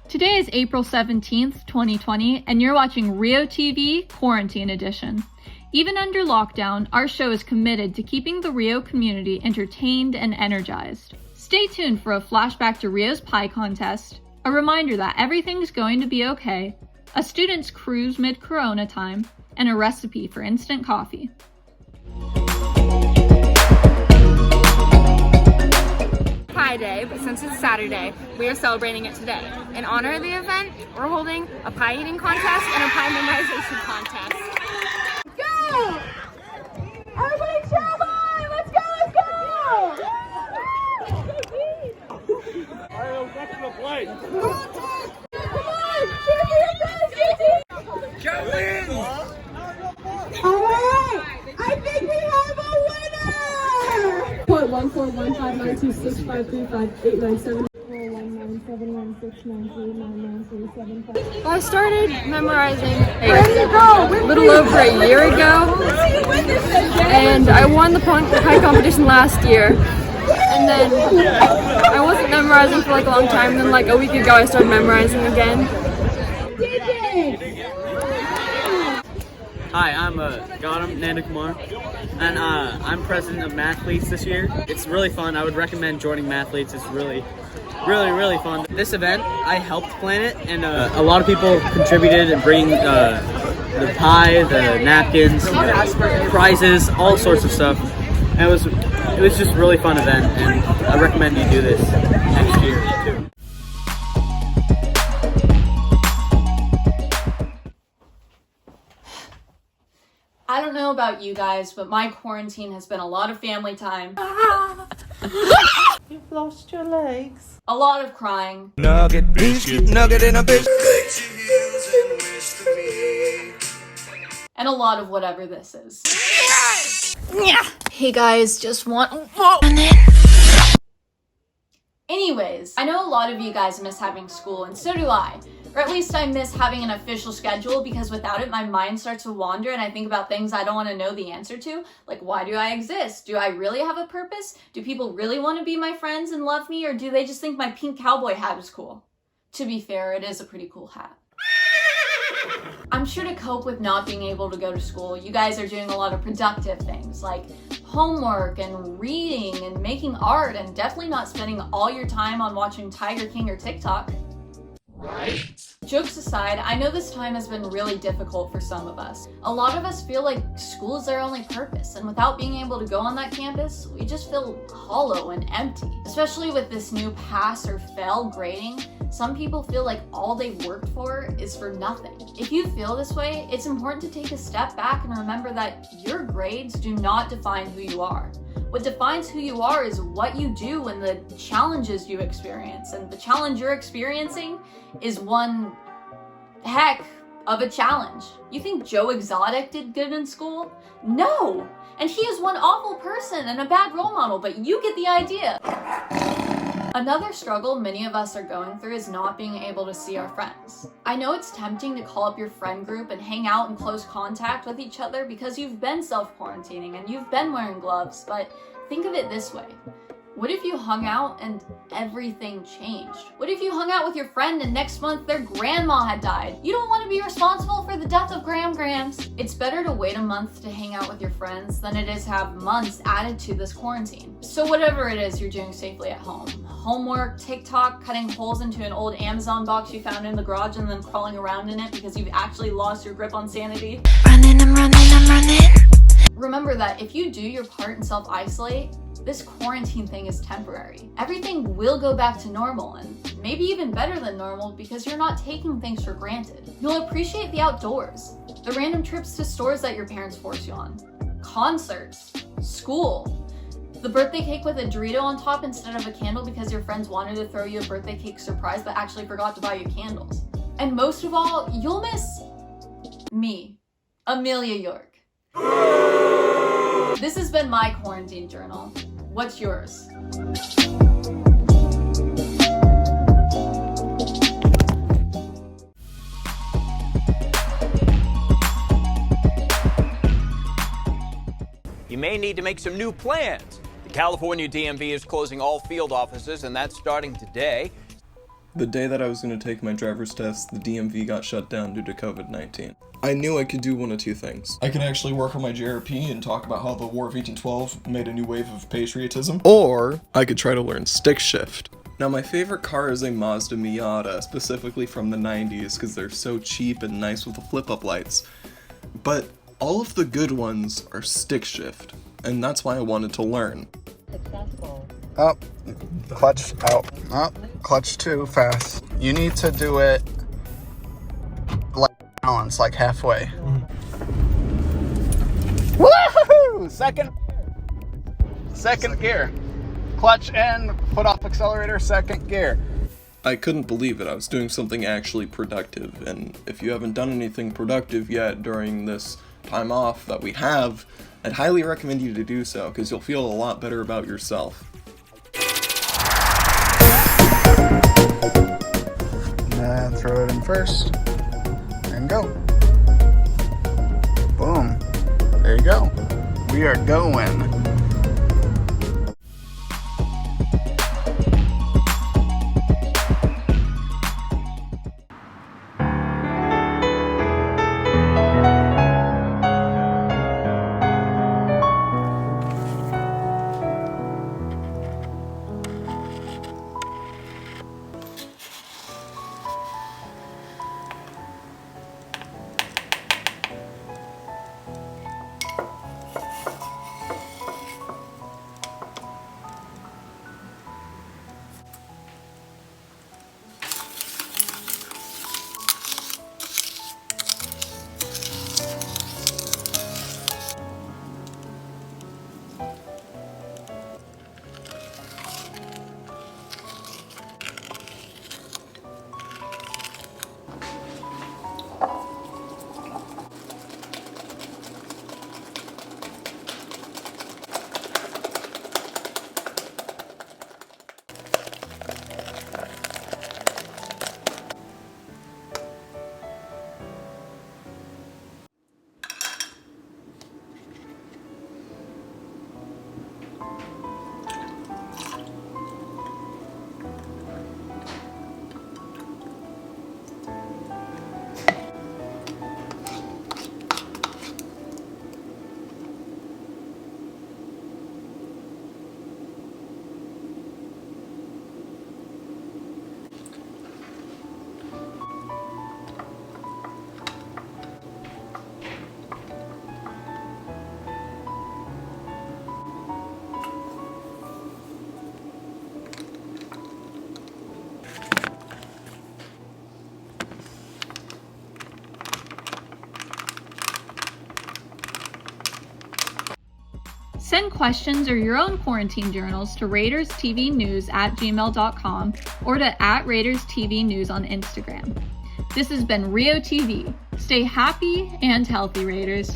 Today is April 17th, 2020, and you're watching Rio TV Quarantine Edition. Even under lockdown, our show is committed to keeping the Rio community entertained and energized. Stay tuned for a flashback to Rio's pie contest, a reminder that everything's going to be okay, a student's cruise mid-corona time, and a recipe for instant coffee. Pie Day, but since it's Saturday, we are celebrating it today. In honor of the event, we're holding a pie eating contest and a pie memorization contest. Go! Everybody travel! Let's go, let's go! Alright, what's the play? Come on! Cheer for your friends, JT! Go win! Alright! I think we have a winner! 1.1459265358979. Well, I started memorizing a little over a year ago, and I won the pie competition last year. And then I wasn't memorizing for like a long time, and then like a week ago I started memorizing again. Hi, I'm Gautam Nandakumar, and I'm president of Mathletes this year. It's really fun. I would recommend joining Mathletes. It's really fun. This event, I helped plan it, and a lot of people contributed and bringing the pie, the napkins, prizes, all sorts of stuff. And it was just a really fun event, and I recommend you do this next year too. I don't know about you guys, but my quarantine has been a lot of family time. You've lost your legs. A lot of crying. Nugget, biscuit, nugget in a biscuit. And a lot of whatever this is. Hey guys, just want... Anyways, I know a lot of you guys miss having school, and so do I. Or at least I miss having an official schedule, because without it, my mind starts to wander and I think about things I don't want to know the answer to. Like, why do I exist? Do I really have a purpose? Do people really want to be my friends and love me? Or do they just think my pink cowboy hat is cool? To be fair, it is a pretty cool hat. I'm sure to cope with not being able to go to school, you guys are doing a lot of productive things like homework and reading and making art, and definitely not spending all your time on watching Tiger King or TikTok. Right. Jokes aside, I know this time has been really difficult for some of us. A lot of us feel like school is our only purpose, and without being able to go on that campus, we just feel hollow and empty. Especially with this new pass or fail grading, some people feel like all they've worked for is for nothing. If you feel this way, it's important to take a step back and remember that your grades do not define who you are. What defines who you are is what you do and the challenges you experience. And the challenge you're experiencing is one heck of a challenge. You think Joe Exotic did good in school? No! And he is one awful person and a bad role model, but you get the idea. Another struggle many of us are going through is not being able to see our friends. I know it's tempting to call up your friend group and hang out in close contact with each other because you've been self-quarantining and you've been wearing gloves, but think of it this way. What if you hung out and everything changed? What if you hung out with your friend and next month their grandma had died? You don't want to be responsible for the death of Grams. It's better to wait a month to hang out with your friends than it is have months added to this quarantine. So whatever it is you're doing safely at home, homework, TikTok, cutting holes into an old Amazon box you found in the garage and then crawling around in it because you've actually lost your grip on sanity. I'm running. Remember that if you do your part and self-isolate, this quarantine thing is temporary. Everything will go back to normal, and maybe even better than normal because you're not taking things for granted. You'll appreciate the outdoors, the random trips to stores that your parents force you on, concerts, school, the birthday cake with a Dorito on top instead of a candle because your friends wanted to throw you a birthday cake surprise but actually forgot to buy you candles. And most of all, you'll miss me, Amelia York. This has been my quarantine journal. What's yours? may need to make some new plans. The California DMV is closing all field offices, and that's starting today. The day that I was going to take my driver's test, the DMV got shut down due to COVID-19. I knew I could do one of two things. I could actually work on my JRP and talk about how the War of 1812 made a new wave of patriotism, or I could try to learn stick shift. Now, my favorite car is a Mazda Miata, specifically from the 90s, because they're so cheap and nice with the flip-up lights. But all of the good ones are stick shift, and that's why I wanted to learn. Up, clutch out, up, clutch too fast. You need to do it like balance, like halfway. Woohoo! Second gear. Clutch and foot off accelerator, second gear. I couldn't believe it. I was doing something actually productive, and if you haven't done anything productive yet during this time off that we have, I'd highly recommend you to do so, because you'll feel a lot better about yourself. And throw it in first, and go. Boom. There you go. We are going. Send questions or your own quarantine journals to RaidersTVNews@gmail.com or to @RaidersTVNews on Instagram. This has been Rio TV. Stay happy and healthy, Raiders.